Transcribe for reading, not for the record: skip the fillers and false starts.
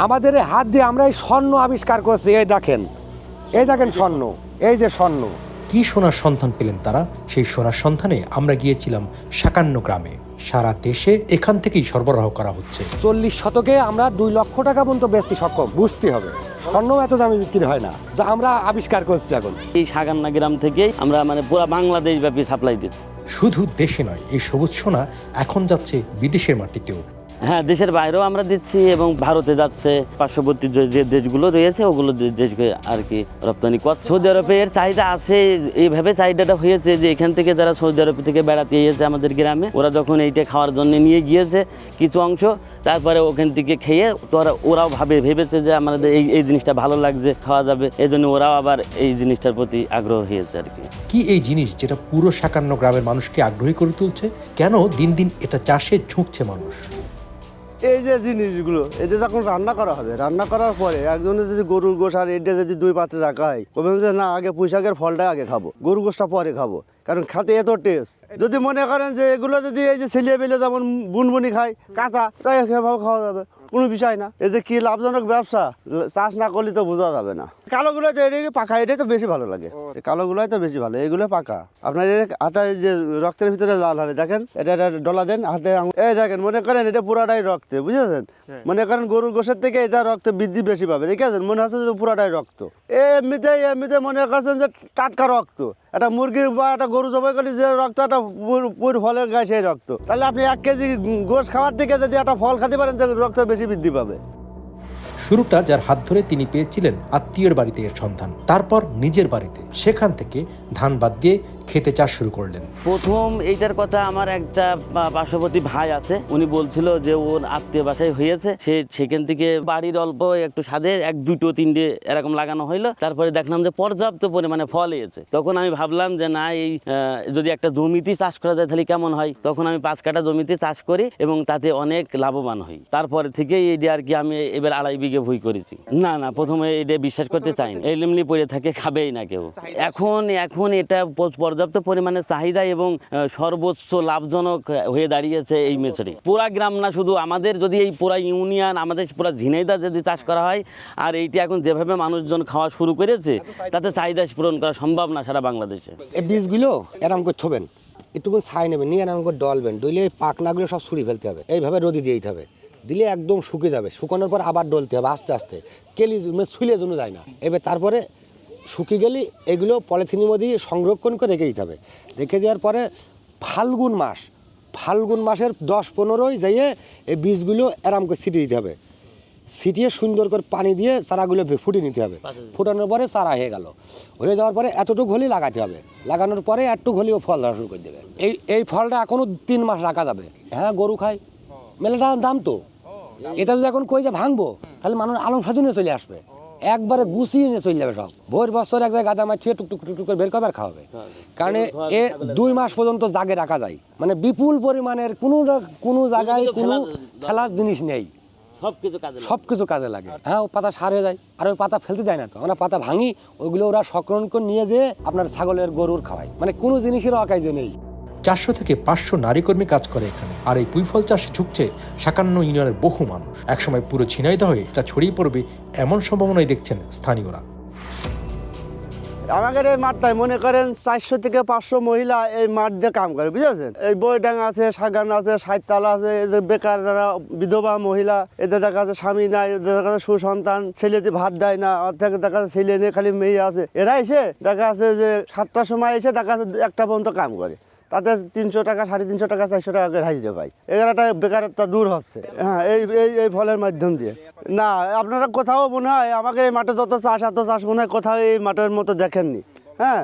আমাদের এই হাত দিয়ে আমরা এই স্বর্ণ আবিষ্কার করছি। এই দেখেন স্বর্ণ, এই যে স্বর্ণ। কি সোনার সন্ধান পেলেন তারা? সেই সোনার সন্ধানে আমরা গিয়েছিলাম সাকান্ন গ্রামে। সারা দেশে এখান থেকেই সরবরাহ করা হচ্ছে। 40 শতকে আমরা 2 লক্ষ টাকা পর্যন্ত বেচতে সক্ষম। বুঝতে হবে স্বর্ণ এত দামে বিক্রি হয় না, যা আমরা আবিষ্কার করছি এখন। এই সাগান্না গ্রাম থেকেই আমরা পুরো বাংলাদেশ ব্যাপী সাপ্লাই দিচ্ছি। শুধু দেশে নয়, এই সবুজ সোনা এখন যাচ্ছে বিদেশের মাটিতেও। হ্যাঁ, দেশের বাইরেও আমরা দিচ্ছি এবং ভারতে যাচ্ছে। পার্শ্ববর্তী যে দেশগুলো রয়েছে ওগুলো দেশকে আর কি রপ্তানি করছে। সৌদি আরবে এর চাহিদা আছে, এইভাবে চাহিদাটা হয়েছে যে এখান থেকে যারা সৌদি আরব থেকে বেড়াতে এসেছে আমাদের গ্রামে, ওরা যখন এইটা খাওয়ার জন্য নিয়ে গিয়েছে কিছু অংশ, তারপরে ওখান থেকে খেয়ে ওরাও ভেবেছে যে আমাদের এই জিনিসটা ভালো লাগছে, খাওয়া যাবে, এই জন্য ওরাও আবার এই জিনিসটার প্রতি আগ্রহ হয়েছে আর কি। কি এই জিনিস যেটা পুরো সাকান্ন গ্রামের মানুষকে আগ্রহী করে তুলছে? কেন দিন দিন এটা চাষে ঝুঁকছে মানুষ? এই যে জিনিসগুলো, এটা যখন রান্না করা হবে, রান্না করার পরে একজনের যদি গরুর গোশ আর এটা যদি 2 পাত্রে রাখা হয়, বলবেন যে না আগে পুঁইশাকের ফলটা আগে খাবো, গরুর গোশটা পরে খাবো, কারণ খাতে এত টেস্ট। যদি মনে করেন যে এগুলো যদি এই যে ছেলে পেলে যেমন বুনবুনি খায় কাঁচা, তাই খাওয়া যাবে, কোনো বিষয় না। এই যে কি লাভজনক ব্যবসা, চাষ না করলে তো বোঝা যাবে না। কালোগুলো তো এটাকে পাকা, এটাই তো বেশি ভালো লাগে, কালোগুলোই তো বেশি ভালো, এগুলো পাকা। আপনার হাতে যে রক্তের ভিতরে লাল হবে, দেখেন এটা ডলা দেন হাতে, এই দেখেন মনে করেন এটা পুরাটাই রক্তে, বুঝেছেন? মনে করেন গরুর গোশের থেকে এটা রক্তে বৃদ্ধি বেশি পাবে, দেখেছেন? মনে হচ্ছে যে পুরাটাই রক্ত। এমনিতে মনে করছেন যে টাটকা রক্ত। একটা মুরগির বা একটা গরু জবাই করলে যে রক্ত, একটা পুর ফলের গায়ে সেই রক্ত, তাহলে আপনি 1 কেজি গোশ খাওয়ার থেকে যদি একটা ফল খেতে পারেন, তাহলে রক্ত বেশি বৃদ্ধি পাবে। শুরুটা যার হাত ধরে তিনি পেয়েছিলেন আত্মীয়ের বাড়িতে এর সন্ধান, তারপর নিজের বাড়িতে। সেখান থেকে ধান বাদ দিয়ে খেতে চাষ শুরু করলেন। প্রথম এইটার কথা আমার একটা পার্শ্ববর্তী ভাই আছে, উনি বলছিল যে ওর আত্মীয় বাসায় হয়েছে, সেখান থেকে বাড়ির অল্প একটু স্বাদে 1, 2, 3 এরকম লাগানো হইলো। তারপরে দেখলাম যে পর্যাপ্ত পরিমাণে ফল এসেছে। তখন আমি ভাবলাম যে না, এই যদি একটা জমিতে চাষ করা যায় তাহলে কেমন হয়। তখন আমি 5 কাঠা জমিতে চাষ করি এবং তাতে অনেক লাভবান হই। তারপরে থেকে এইটা আর কি আমি এবার 2.5 বিঘে ভুঁই করেছি। না প্রথমে এটা বিশ্বাস করতে চাই না, এমনি পড়ে থাকে, খাবেই না কেউ। এখন এটা পর্যাপ্ত পরিমাণে চাহিদা এবং সর্বোচ্চ লাভজনক হয়ে দাঁড়িয়েছে এই মেচড়ি। পুরা গ্রাম না, শুধু আমাদের যদি এই পুরা ইউনিয়ন, আমাদের পুরা ঝিনাইদহ যদি চাষ করা হয়, আর এইটা এখন যেভাবে মানুষজন খাওয়া শুরু করেছে, তাতে চাহিদা পূরণ করা সম্ভব না সারা বাংলাদেশে। এই বীজগুলো এরকম করে থবেন, একটু ছাই নেবেন, নিয়ে এরকম করে ডলবেন, ডলে এই পাকনাগুলো সব ছুঁড়ে ফেলতে হবে। এইভাবে রোদে দিয়ে দিতে হবে, দিলে একদম শুকিয়ে যাবে। শুকানোর পর আবার ডলতে হবে আস্তে আস্তে, কেলি ছুলে জন্য যায় না। এবার তারপরে শুকিয়ে গেলে এগুলো পলিথিনের মধ্যে সংরক্ষণ করে রেখে দিতে হবে। রেখে দেওয়ার পরে ফাল্গুন মাসের 10-15 যাইয়ে এই বীজগুলো এরম করে ছিটিয়ে দিতে হবে। ছিটিয়ে সুন্দর করে পানি দিয়ে চারাগুলো ফুটিয়ে নিতে হবে। ফুটানোর পরে চারা হয়ে গেল, হয়ে যাওয়ার পরে এতটুকু হলেই লাগাতে হবে। লাগানোর পরে একটু হলেও ফল ধরা শুরু করে দেবে। এই ফলটা এখনও 3 মাস রাখা যাবে। হ্যাঁ, গরু খায়, মেলাটা দাম তো। এটা যদি এখন কই যে ভাঙবো, তাহলে মানুষ আলম সাজুনে চলে আসবে, একবারে গুছিয়ে নিয়ে চলে যাবে সব। ভোর বছর এক জায়গায় গাদা মাছ ছুঁয়ে টুকটুক করে বের করবে আর খাওয়াবে। কারণ 2 মাস পর্যন্ত জাগে রাখা যায়, মানে বিপুল পরিমাণের কোনো জায়গায় কোনো ফেলার জিনিস নেই, সবকিছু কাজে লাগে। হ্যাঁ, ও পাতা সার হয়ে যায়, আর ওই পাতা ফেলতে দেয় না তো। আমরা পাতা ভাঙি, ওইগুলো ওরা সংরক্ষণ করে নিয়ে যেয়ে আপনার ছাগলের গরুর খাওয়ায়, মানে কোনো জিনিসের অকাজে নেই। 400 থেকে 500 নারী কর্মী কাজ করে এখানে। আর এই পুঁইফল চাষে ঝুঁকছে সাকান্ন ইউনিয়নের বহু মানুষ। একসময় পুরো ঝিনাইদহে এটা ছড়িয়ে পড়বে এমন সম্ভাবনাই দেখছেন স্থানীয়রা। আমাদের এই মাঠটায় মনে করেন 400 থেকে 500 মহিলা এই মাঠ দিয়ে কাম করে, বুঝেছেন? এই বইডাঙ্গা আছে, সাগান আছে, সাইতালা আছে, এদের বেকার যারা বিধবা মহিলা, এদের দেখা যাচ্ছে স্বামী নাই, এদের দেখা যাচ্ছে সুসন্তান, ছেলেতে ভাত দেয় না, অর্ধেক দেখা যাচ্ছে ছেলে নিয়ে খালি মেয়ে আছে। এরা এসে দেখা যাচ্ছে যে 7টার সময় এসে দেখা যাচ্ছে 1টা পর্যন্ত কাম করে, তাতে 300 টাকা, 350 টাকা, 400 টাকা করে হাজিরা পাই। এগারোটা বেকারত্ব দূর হচ্ছে। হ্যাঁ, এই ফলের মাধ্যম দিয়ে। না, আপনারা কোথাও মনে হয় আমাকে এই মাঠে যত চাষ, এত চাষ মনে হয় কোথাও এই মাঠের মতো দেখেননি। হ্যাঁ,